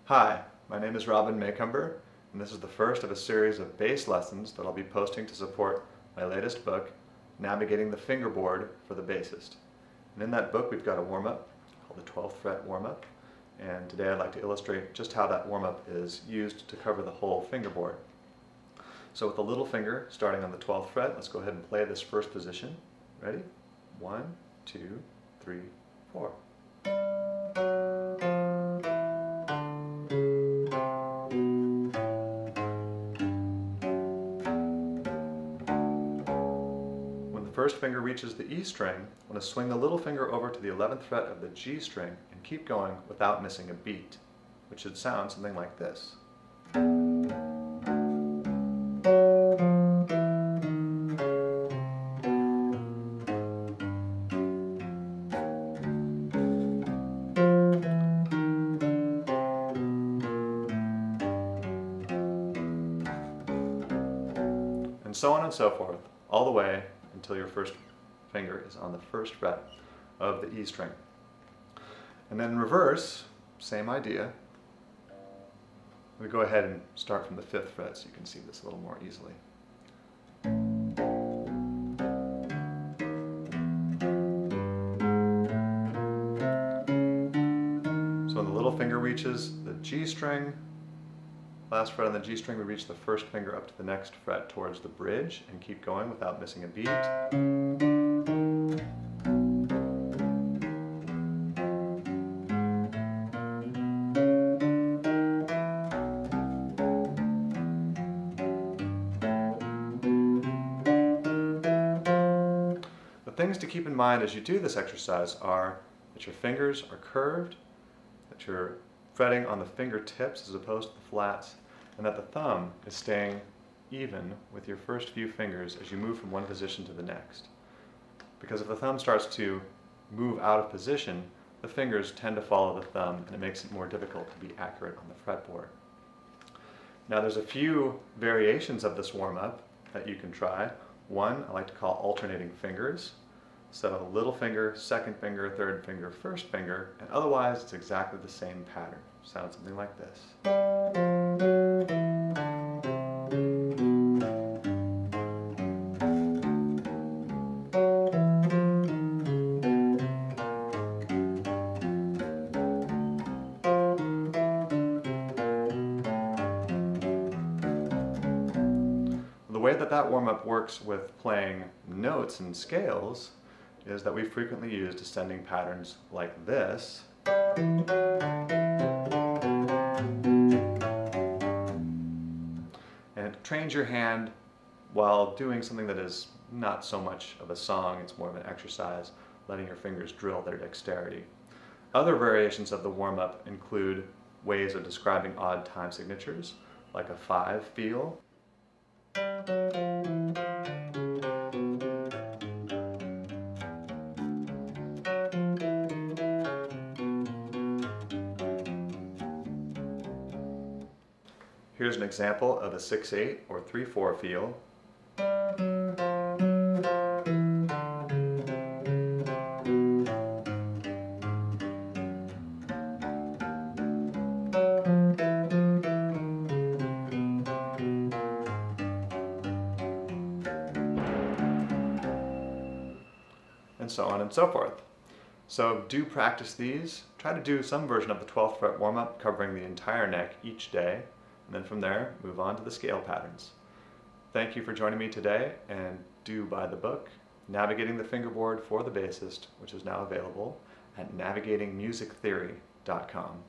Hi, my name is Robin Maycumber, and this is the first of a series of bass lessons that I'll be posting to support my latest book, Navigating the Fingerboard for the Bassist. And in that book we've got a warm-up called the 12th fret warm-up, and today I'd like to illustrate just how that warm-up is used to cover the whole fingerboard. So with the little finger starting on the 12th fret, let's go ahead and play this first position. Ready? 1, 2, 3, 4. First finger reaches the E string, I want to swing the little finger over to the 11th fret of the G string and keep going without missing a beat, which should sound something like this. And so on and so forth, all the way until your first finger is on the first fret of the E string. And then in reverse, same idea. We go ahead and start from the 5th fret so you can see this a little more easily. So when the little finger reaches the G string, last fret on the G string, we reach the first finger up to the next fret towards the bridge and keep going without missing a beat. The things to keep in mind as you do this exercise are that your fingers are curved, that you're fretting on the fingertips as opposed to the flats, and that the thumb is staying even with your first few fingers as you move from one position to the next. Because if the thumb starts to move out of position, the fingers tend to follow the thumb and it makes it more difficult to be accurate on the fretboard. Now there's a few variations of this warm-up that you can try. One I like to call alternating fingers. So little finger, second finger, third finger, first finger, and otherwise it's exactly the same pattern. Sounds something like this. The way that warm-up works with playing notes and scales is that we frequently use descending patterns like this. And it trains your hand while doing something that is not so much of a song, it's more of an exercise, letting your fingers drill their dexterity. Other variations of the warm-up include ways of describing odd time signatures, like a 5 feel. Here's an example of a 6/8 or 3/4 feel. And so on and so forth. So do practice these. Try to do some version of the 12th fret warm-up covering the entire neck each day. And then from there, move on to the scale patterns. Thank you for joining me today, and do buy the book, Navigating the Fingerboard for the Bassist, which is now available at navigatingmusictheory.com.